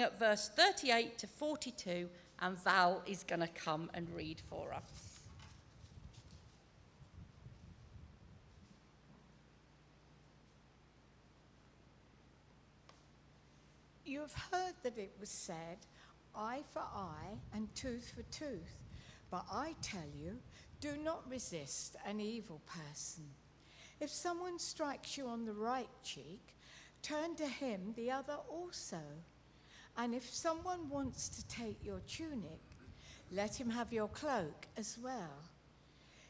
at verse 38 to 42, and Val is going to come and read for us. You have heard that it was said, eye for eye and tooth for tooth. But I tell you, do not resist an evil person. If someone strikes you on the right cheek, turn to him the other also. And if someone wants to take your tunic, let him have your cloak as well.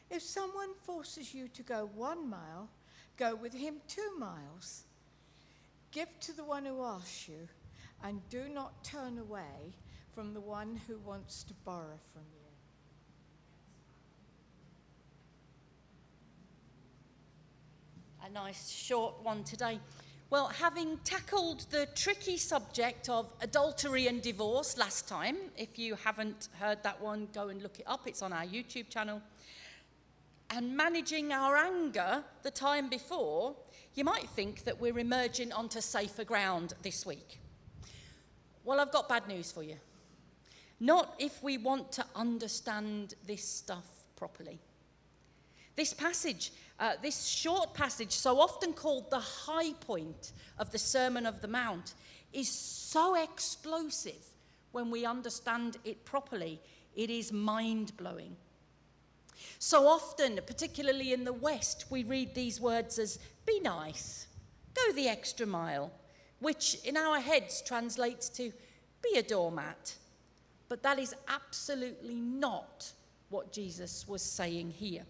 If someone forces you to go 1 mile, go with him 2 miles. Give to the one who asks you, and do not turn away from the one who wants to borrow from you. A nice short one today. Well, having tackled the tricky subject of adultery and divorce last time, if you haven't heard that one, go and look it up. It's on our YouTube channel. And managing our anger the time before, you might think that we're emerging onto safer ground this week. Well, I've got bad news for you. Not if we want to understand this stuff properly. This passage, this short passage, so often called the high point of the Sermon of the Mount, is so explosive when we understand it properly. It is mind-blowing. So often, particularly in the West, we read these words as, be nice, go the extra mile, which in our heads translates to, be a doormat. But that is absolutely not what Jesus was saying here.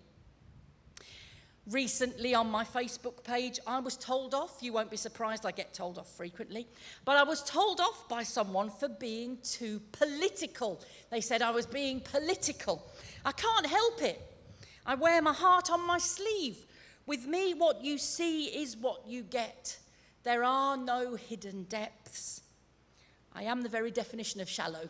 Recently on my Facebook page, I was told off. You won't be surprised, I get told off frequently. But I was told off by someone for being too political. They said I was being political. I can't help it. I wear my heart on my sleeve. With me, what you see is what you get. There are no hidden depths. I am the very definition of shallow.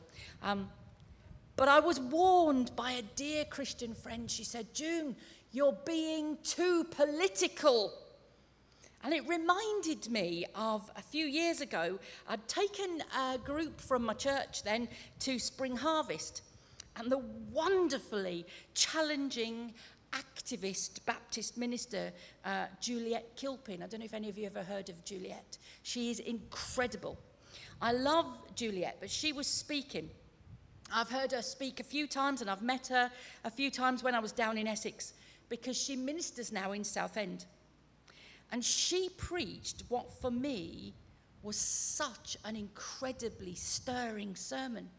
But I was warned by a dear Christian friend. She said, June, you're being too political. And it reminded me of a few years ago, I'd taken a group from my church then to Spring Harvest. And the wonderfully challenging activist Baptist minister, Juliet Kilpin. I don't know if any of you ever heard of Juliet. She is incredible. I love Juliet, but she was speaking. I've heard her speak a few times, and I've met her a few times when I was down in Essex, because she ministers now in Southend. And she preached what for me was such an incredibly stirring sermon.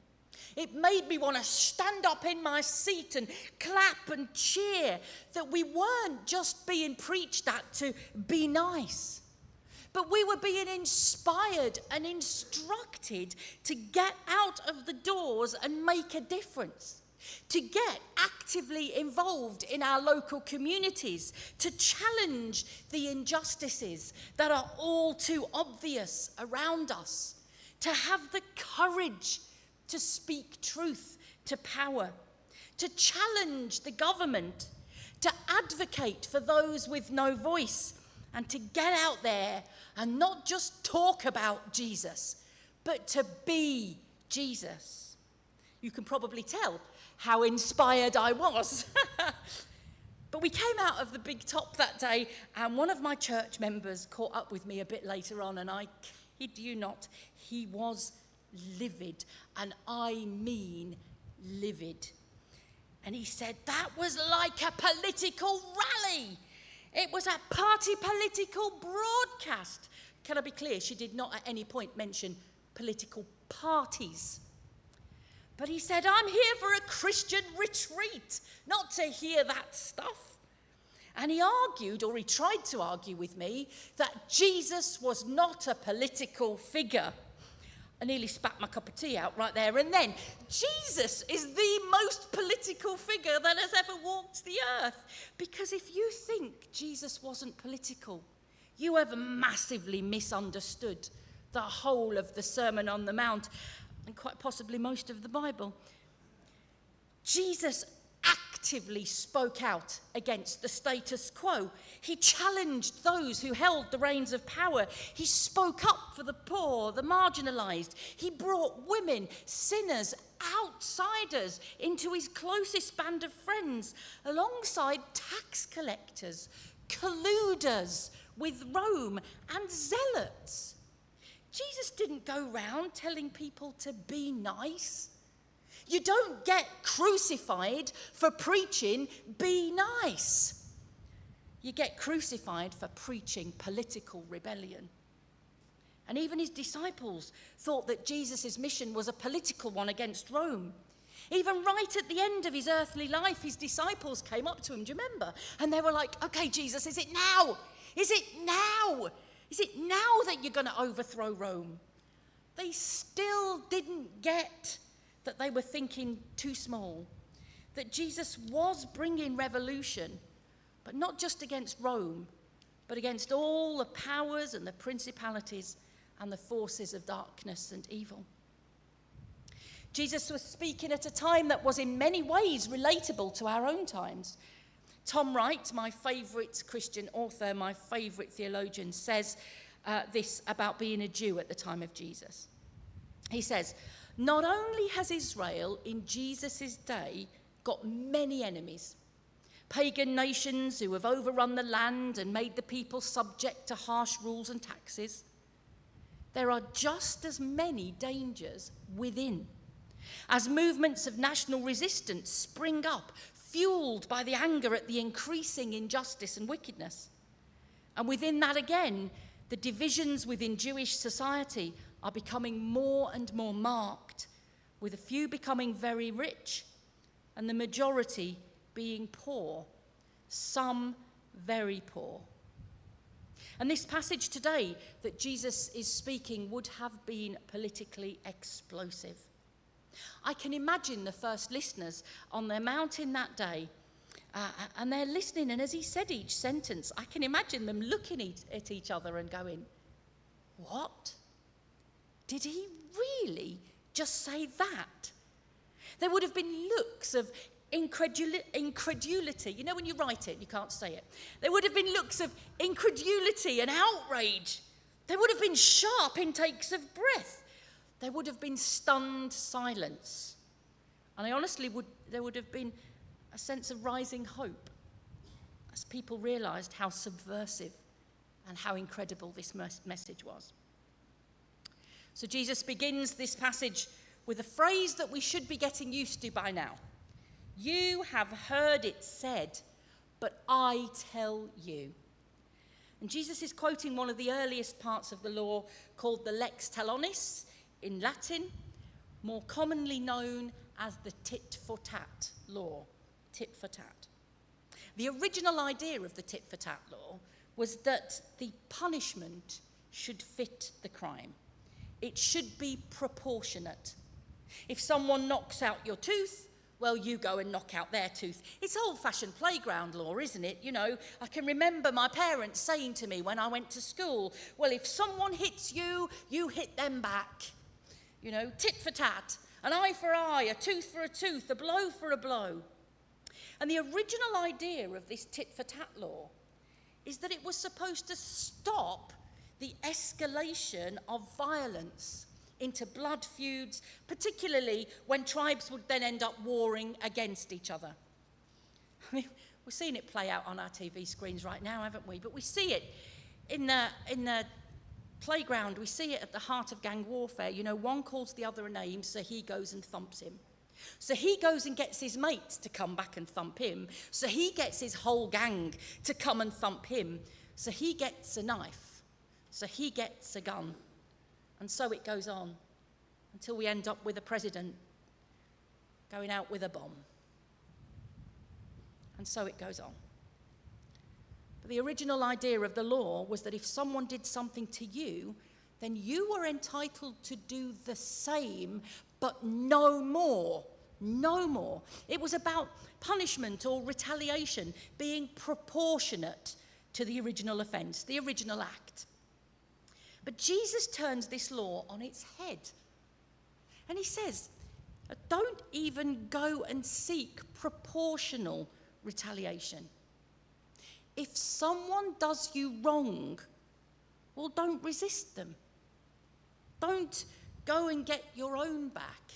It made me want to stand up in my seat and clap and cheer that we weren't just being preached at to be nice, but we were being inspired and instructed to get out of the doors and make a difference, to get actively involved in our local communities, to challenge the injustices that are all too obvious around us, to have the courage to speak truth to power, to challenge the government, to advocate for those with no voice, and to get out there and not just talk about Jesus, but to be Jesus. You can probably tell how inspired I was. But we came out of the big top that day, and one of my church members caught up with me a bit later on, and I kid you not, he was livid, and I mean livid. And he said, that was like a political rally. It was a party political broadcast. Can I be clear? She did not at any point mention political parties. But he said, I'm here for a Christian retreat, not to hear that stuff. And he argued, or he tried to argue with me, that Jesus was not a political figure. I nearly spat my cup of tea out right there and then. Jesus is the most political figure that has ever walked the earth. Because if you think Jesus wasn't political, you have massively misunderstood the whole of the Sermon on the Mount, and quite possibly most of the Bible. Jesus actively spoke out against the status quo. He challenged those who held the reins of power. He spoke up for the poor, the marginalized. He brought women, sinners, outsiders into his closest band of friends, alongside tax collectors, colluders with Rome, and zealots. Jesus didn't go round telling people to be nice. You don't get crucified for preaching, be nice. You get crucified for preaching political rebellion. And even his disciples thought that Jesus' mission was a political one against Rome. Even right at the end of his earthly life, his disciples came up to him, do you remember? And they were like, okay, Jesus, is it now? Is it now? Is it now that you're going to overthrow Rome? They still didn't get that they were thinking too small, that Jesus was bringing revolution, but not just against Rome, but against all the powers and the principalities and the forces of darkness and evil. Jesus was speaking at a time that was in many ways relatable to our own times. Tom Wright, my favourite Christian author, my favourite theologian, says this about being a Jew at the time of Jesus. He says, not only has Israel in Jesus' day got many enemies, pagan nations who have overrun the land and made the people subject to harsh rules and taxes, there are just as many dangers within. As movements of national resistance spring up, fueled by the anger at the increasing injustice and wickedness. And within that again, the divisions within Jewish society are becoming more and more marked, with a few becoming very rich and the majority being poor, some very poor. And this passage today that Jesus is speaking would have been politically explosive. I can imagine the first listeners on their mountain that day, and they're listening, and as he said each sentence, I can imagine them looking at each other and going, what? Did he really just say that? There would have been looks of incredulity. You know when you write it, you can't say it. There would have been looks of incredulity and outrage. There would have been sharp intakes of breath. There would have been stunned silence. And there would have been a sense of rising hope as people realised how subversive and how incredible this message was. So Jesus begins this passage with a phrase that we should be getting used to by now. You have heard it said, but I tell you. And Jesus is quoting one of the earliest parts of the law called the Lex Talionis in Latin, more commonly known as the tit for tat law. Tit for tat. The original idea of the tit for tat law was that the punishment should fit the crime. It should be proportionate. If someone knocks out your tooth, well, you go and knock out their tooth. It's old-fashioned playground law, isn't it? You know, I can remember my parents saying to me when I went to school, well, if someone hits you, you hit them back. You know, tit for tat, an eye for eye, a tooth for a tooth, a blow for a blow. And the original idea of this tit for tat law is that it was supposed to stop the escalation of violence into blood feuds, particularly when tribes would then end up warring against each other. I mean, we're seeing it play out on our TV screens right now, haven't we? But we see it in the playground. We see it at the heart of gang warfare. You know, one calls the other a name, so he goes and thumps him. So he goes and gets his mates to come back and thump him. So he gets his whole gang to come and thump him. So he gets a knife. So he gets a gun. And so it goes on until we end up with a president going out with a bomb. And so it goes on. But the original idea of the law was that if someone did something to you, then you were entitled to do the same, but no more. No more. It was about punishment or retaliation being proportionate to the original offence, the original act. But Jesus turns this law on its head. And he says, Don't even go and seek proportional retaliation. If someone does you wrong, well, don't resist them. Don't go and get your own back.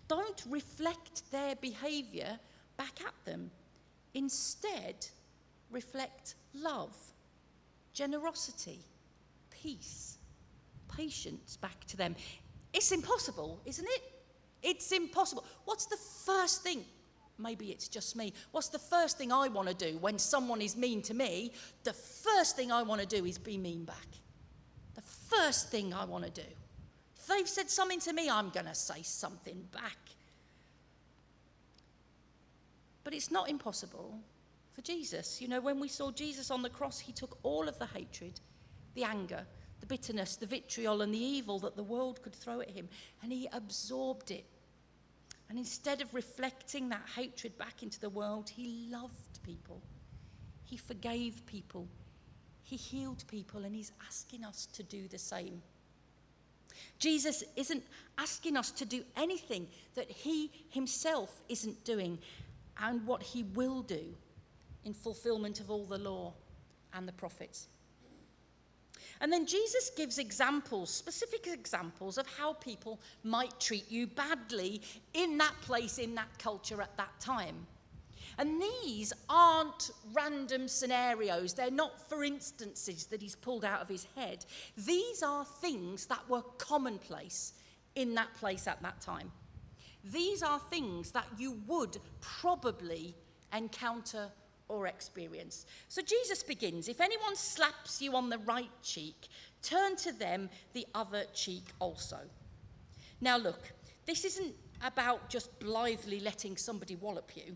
Don't reflect their behaviour back at them. Instead, reflect love, generosity, peace, patience back to them. It's impossible, isn't it? It's impossible. What's the first thing? Maybe it's just me. What's the first thing I want to do when someone is mean to me? The first thing I want to do is be mean back. The first thing I want to do. If they've said something to me, I'm going to say something back. But it's not impossible for Jesus. You know, when we saw Jesus on the cross, he took all of the hatred, the anger, the bitterness, the vitriol, and the evil that the world could throw at him, and he absorbed it. And instead of reflecting that hatred back into the world, he loved people. He forgave people. He healed people, and he's asking us to do the same. Jesus isn't asking us to do anything that he himself isn't doing, and what he will do in fulfillment of all the law and the prophets. And then Jesus gives examples, specific examples of how people might treat you badly in that place, in that culture at that time. And these aren't random scenarios. They're not for instances that he's pulled out of his head. These are things that were commonplace in that place at that time. These are things that you would probably encounter or experience. So Jesus begins, if anyone slaps you on the right cheek, turn to them the other cheek also. Now look, this isn't about just blithely letting somebody wallop you.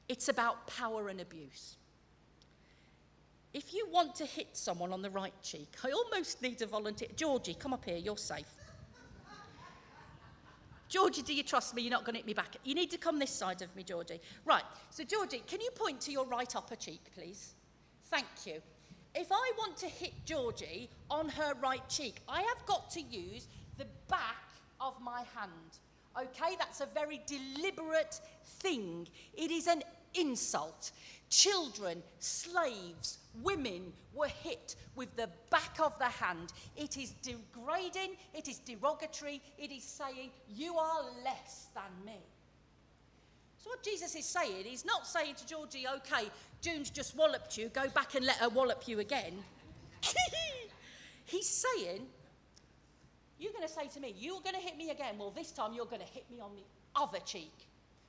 It's about power and abuse. If you want to hit someone on the right cheek, I almost need a volunteer. Georgie, come up here, you're safe. Georgie, do you trust me? You're not going to hit me back. You need to come this side of me, Georgie. Right, so Georgie, can you point to your right upper cheek, please? Thank you. If I want to hit Georgie on her right cheek, I have got to use the back of my hand. Okay, that's a very deliberate thing. It is an insult. Children, slaves, women were hit with the back of the hand. It is degrading, it is derogatory, it is saying, you are less than me. So what Jesus is saying, he's not saying to Georgie, okay, June's just walloped you, go back and let her wallop you again. He's saying, you're going to say to me, you're going to hit me again. Well, this time you're going to hit me on the other cheek.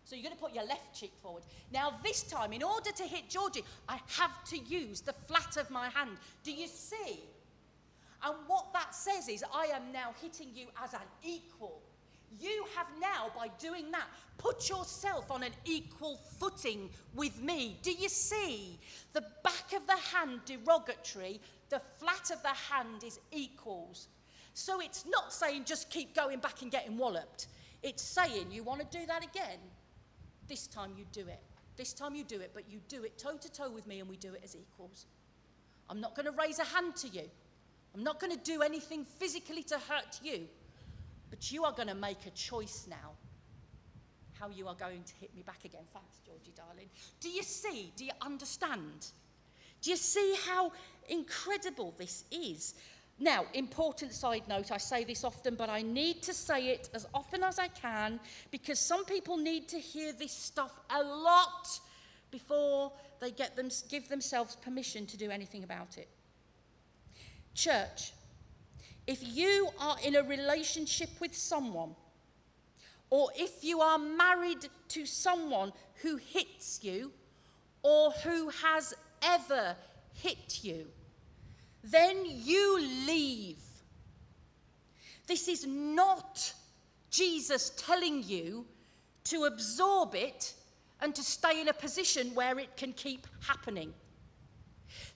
So you're going to put your left cheek forward. Now this time, in order to hit Georgie, I have to use the flat of my hand. Do you see? And what that says is, I am now hitting you as an equal. You have now, by doing that, put yourself on an equal footing with me. Do you see? The back of the hand derogatory, the flat of the hand is equals. So it's not saying just keep going back and getting walloped. It's saying, you want to do that again? This time you do it. This time you do it, but you do it toe to toe with me and we do it as equals. I'm not going to raise a hand to you. I'm not going to do anything physically to hurt you. But you are going to make a choice now how you are going to hit me back again. Thanks, Georgie, darling. Do you see? Do you understand? Do you see how incredible this is? Now, important side note, I say this often, but I need to say it as often as I can because some people need to hear this stuff a lot before they give themselves permission to do anything about it. Church, if you are in a relationship with someone, or if you are married to someone who hits you, or who has ever hit you, then you leave. This is not Jesus telling you to absorb it and to stay in a position where it can keep happening.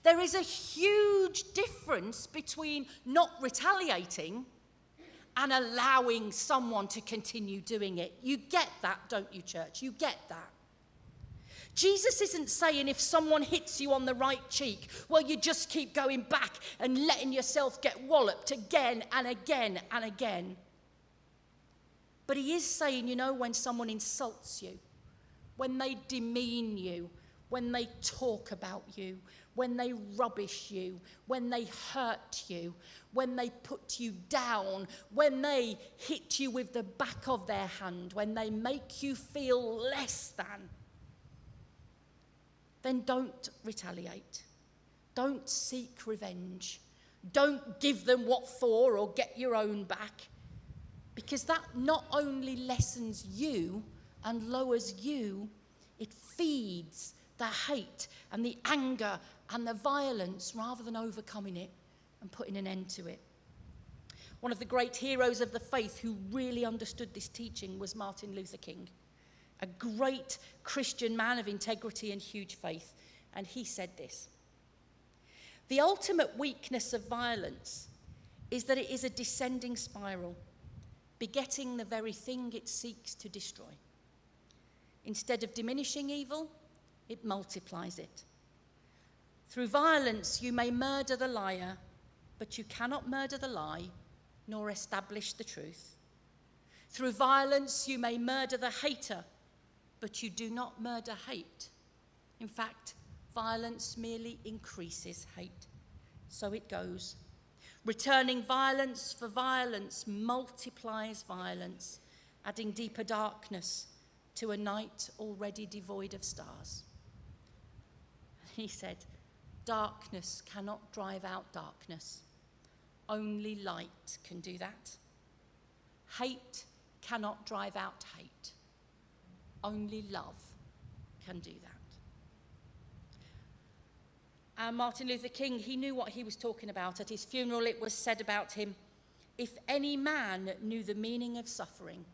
There is a huge difference between not retaliating and allowing someone to continue doing it. You get that, don't you, church? You get that. Jesus isn't saying if someone hits you on the right cheek, well, you just keep going back and letting yourself get walloped again and again and again. But he is saying, you know, when someone insults you, when they demean you, when they talk about you, when they rubbish you, when they hurt you, when they put you down, when they hit you with the back of their hand, when they make you feel less than, then don't retaliate. Don't seek revenge. Don't give them what for or get your own back. Because that not only lessens you and lowers you, it feeds the hate and the anger and the violence rather than overcoming it and putting an end to it. One of the great heroes of the faith who really understood this teaching was Martin Luther King, a great Christian man of integrity and huge faith. And he said this: "The ultimate weakness of violence is that it is a descending spiral, begetting the very thing it seeks to destroy. Instead of diminishing evil, it multiplies it. Through violence, you may murder the liar, but you cannot murder the lie, nor establish the truth. Through violence, you may murder the hater, but you do not murder hate. In fact, violence merely increases hate. So it goes. Returning violence for violence multiplies violence, adding deeper darkness to a night already devoid of stars." He said, darkness cannot drive out darkness. Only light can do that. Hate cannot drive out hate. Only love can do that. And Martin Luther King, he knew what he was talking about. At his funeral, it was said about him, "If any man knew the meaning of suffering,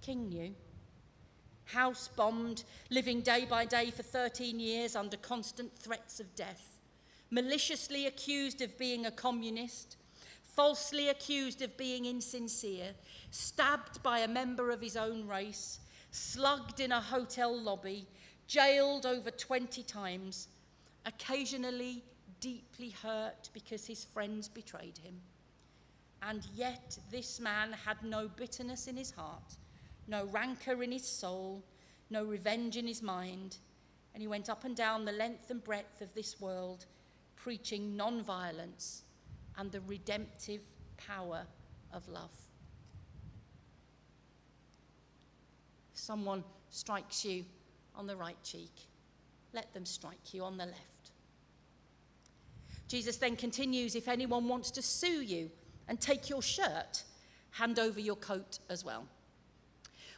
King knew. House-bombed, living day by day for 13 years under constant threats of death, maliciously accused of being a communist, falsely accused of being insincere, stabbed by a member of his own race, slugged in a hotel lobby, jailed over 20 times, occasionally deeply hurt because his friends betrayed him. And yet this man had no bitterness in his heart, no rancor in his soul, no revenge in his mind, and he went up and down the length and breadth of this world, preaching non-violence and the redemptive power of love." If someone strikes you on the right cheek, let them strike you on the left. Jesus then continues, "If anyone wants to sue you and take your shirt, hand over your coat as well."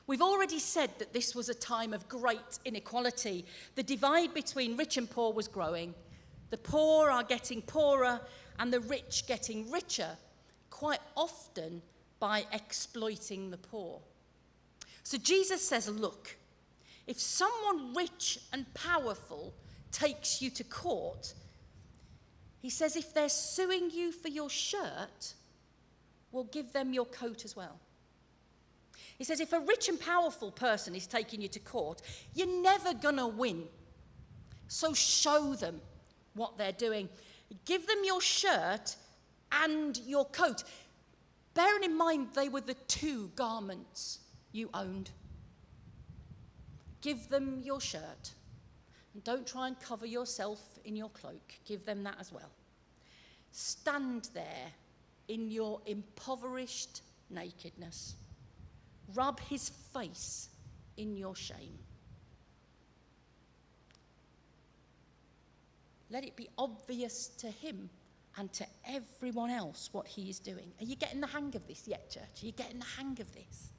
We've already said that this was a time of great inequality. The divide between rich and poor was growing. The poor are getting poorer and the rich getting richer, quite often by exploiting the poor. So Jesus says, look, if someone rich and powerful takes you to court, he says if they're suing you for your shirt, well, give them your coat as well. He says if a rich and powerful person is taking you to court, you're never going to win. So show them what they're doing. Give them your shirt and your coat. Bearing in mind they were the two garments you owned. Give them your shirt. And don't try and cover yourself in your cloak. Give them that as well. Stand there in your impoverished nakedness. Rub his face in your shame. Let it be obvious to him and to everyone else what he is doing. Are you getting the hang of this yet, church? Are you getting the hang of this?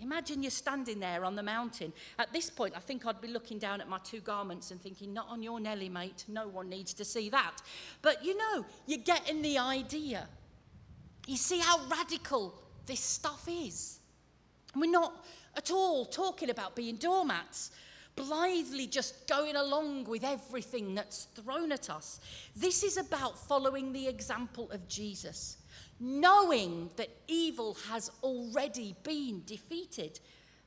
Imagine you're standing there on the mountain. At this point, I think I'd be looking down at my two garments and thinking, not on your Nelly, mate. No one needs to see that. But you know, you're getting the idea. You see how radical this stuff is. And we're not at all talking about being doormats, blithely just going along with everything that's thrown at us. This is about following the example of Jesus, knowing that evil has already been defeated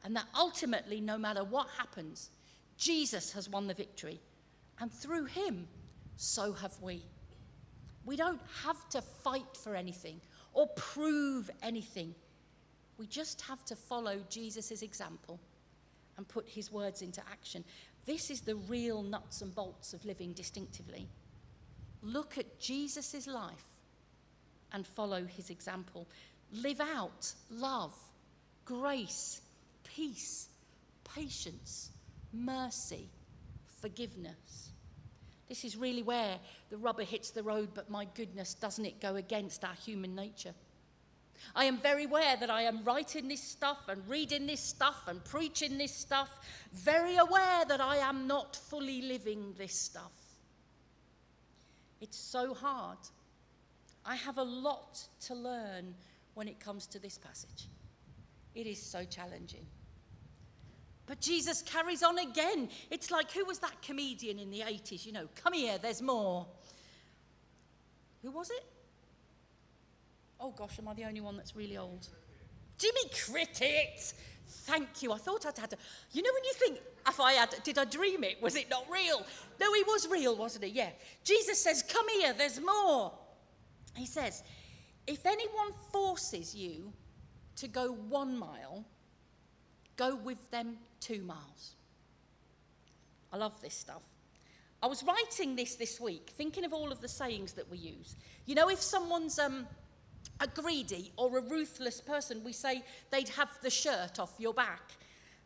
and that ultimately, no matter what happens, Jesus has won the victory. And through him, so have we. We don't have to fight for anything or prove anything. We just have to follow Jesus' example and put his words into action. This is the real nuts and bolts of living distinctively. Look at Jesus' life and follow his example. Live out love, grace, peace, patience, mercy, forgiveness. This is really where the rubber hits the road, but my goodness, doesn't it go against our human nature? I am very aware that I am writing this stuff and reading this stuff and preaching this stuff, very aware that I am not fully living this stuff. It's so hard. I have a lot to learn when it comes to this passage. It is so challenging. But Jesus carries on again. It's like, who was that comedian in the 80s? You know, come here, there's more. Who was it? Oh gosh, am I the only one that's really old? Jimmy Cricket! Thank you. I thought I'd had to. You know when you think, did I dream it? Was it not real? No, he was real, wasn't he? Yeah. Jesus says, come here, there's more. He says, if anyone forces you to go 1 mile, go with them 2 miles. I love this stuff. I was writing this week, thinking of all of the sayings that we use. You know, if someone's a greedy or a ruthless person, we say they'd have the shirt off your back.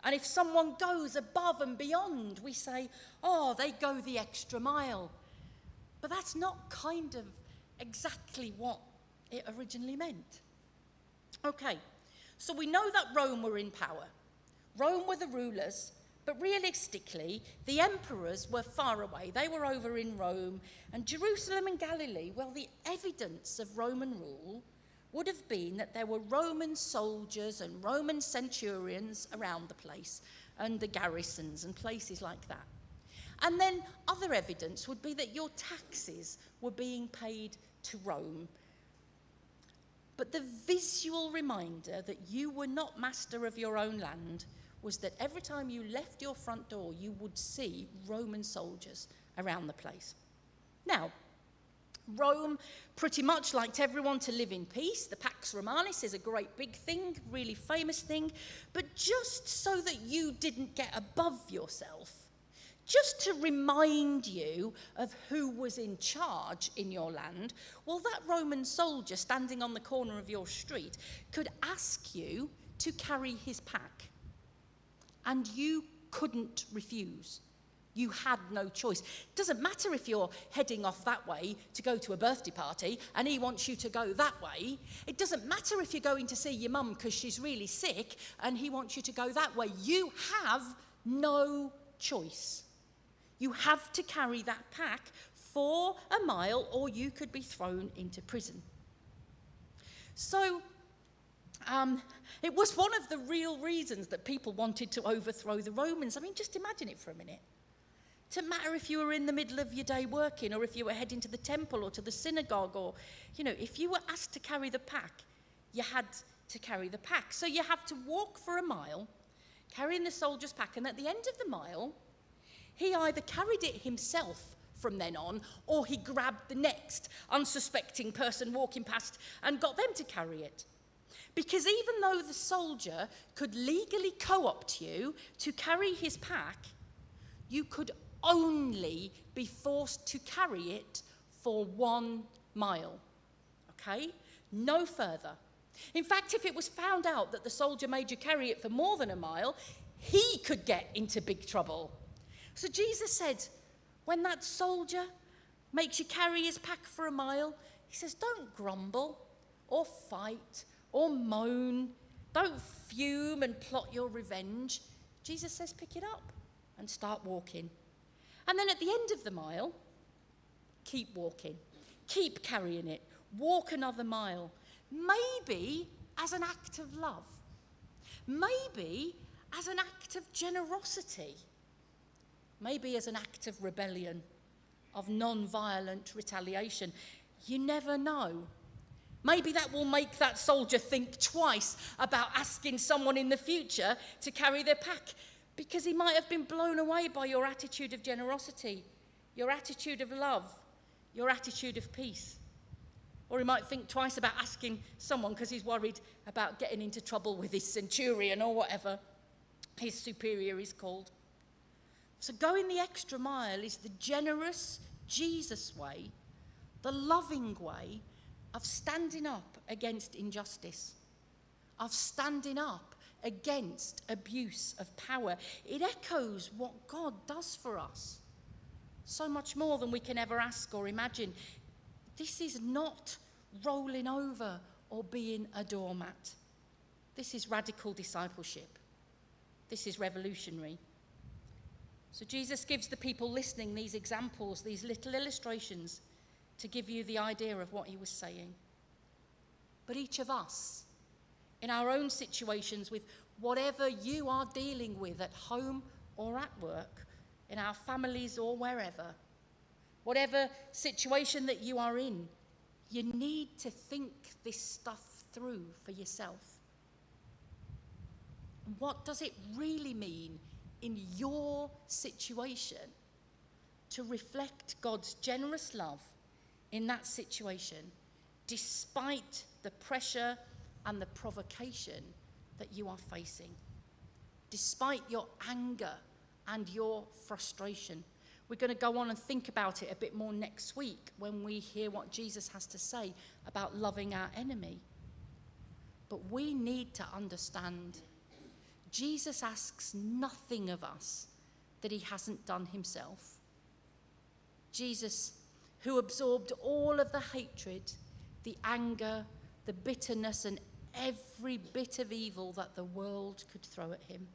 And if someone goes above and beyond, we say, oh, they go the extra mile. But that's not kind of exactly what it originally meant. Okay, so we know that Rome were in power. Rome were the rulers, but realistically, the emperors were far away. They were over in Rome, and Jerusalem and Galilee, well, the evidence of Roman rule would have been that there were Roman soldiers and Roman centurions around the place, and the garrisons and places like that. And then other evidence would be that your taxes were being paid to Rome. But the visual reminder that you were not master of your own land was that every time you left your front door, you would see Roman soldiers around the place. Now, Rome pretty much liked everyone to live in peace. The Pax Romanis is a great big thing, really famous thing. But just so that you didn't get above yourself, just to remind you of who was in charge in your land, well, that Roman soldier standing on the corner of your street could ask you to carry his pack. And you couldn't refuse. You had no choice. It doesn't matter if you're heading off that way to go to a birthday party and he wants you to go that way. It doesn't matter if you're going to see your mum because she's really sick and he wants you to go that way. You have no choice. You have to carry that pack for a mile or you could be thrown into prison. So, it was one of the real reasons that people wanted to overthrow the Romans. I mean, just imagine it for a minute. It didn't matter if you were in the middle of your day working or if you were heading to the temple or to the synagogue or, you know, if you were asked to carry the pack, you had to carry the pack. So you have to walk for a mile, carrying the soldier's pack, and at the end of the mile, he either carried it himself from then on or he grabbed the next unsuspecting person walking past and got them to carry it. Because even though the soldier could legally co-opt you to carry his pack, you could only be forced to carry it for 1 mile, okay? No further. In fact, if it was found out that the soldier made you carry it for more than a mile, he could get into big trouble. So Jesus said, when that soldier makes you carry his pack for a mile, he says, don't grumble or fight or moan. Don't fume and plot your revenge. Jesus says, pick it up and start walking. And then at the end of the mile, keep walking. Keep carrying it. Walk another mile. Maybe as an act of love. Maybe as an act of generosity. Maybe as an act of rebellion, of non-violent retaliation. You never know. Maybe that will make that soldier think twice about asking someone in the future to carry their pack, because he might have been blown away by your attitude of generosity, your attitude of love, your attitude of peace. Or he might think twice about asking someone because he's worried about getting into trouble with his centurion or whatever his superior is called. So going the extra mile is the generous Jesus way, the loving way of standing up against injustice, of standing up against abuse of power. It echoes what God does for us, so much more than we can ever ask or imagine. This is not rolling over or being a doormat. This is radical discipleship. This is revolutionary. So Jesus gives the people listening these examples, these little illustrations, to give you the idea of what he was saying. But each of us, in our own situations, with whatever you are dealing with at home or at work, in our families or wherever, whatever situation that you are in, you need to think this stuff through for yourself. What does it really mean in your situation to reflect God's generous love in that situation, despite the pressure and the provocation that you are facing, despite your anger and your frustration? We're going to go on and think about it a bit more next week when we hear what Jesus has to say about loving our enemy. But we need to understand Jesus asks nothing of us that he hasn't done himself. Jesus, who absorbed all of the hatred, the anger, the bitterness, and every bit of evil that the world could throw at him.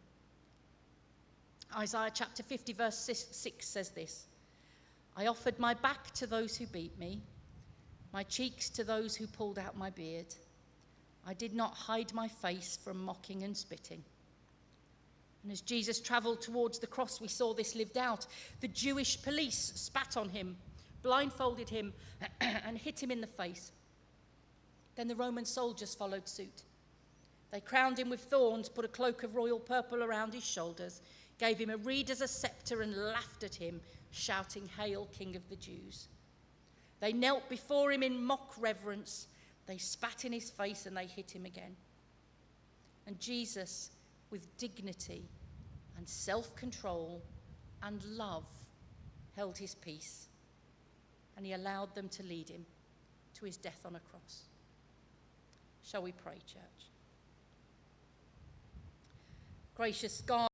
Isaiah chapter 50 verse 6 says this: I offered my back to those who beat me, my cheeks to those who pulled out my beard. I did not hide my face from mocking and spitting. And as Jesus travelled towards the cross, we saw this lived out. The Jewish police spat on him, blindfolded him, and hit him in the face. Then the Roman soldiers followed suit. They crowned him with thorns, put a cloak of royal purple around his shoulders, gave him a reed as a scepter, and laughed at him, shouting, "Hail, King of the Jews." They knelt before him in mock reverence. They spat in his face and they hit him again. And Jesus, with dignity and self-control and love, held his peace, and he allowed them to lead him to his death on a cross. Shall we pray, church? Gracious God,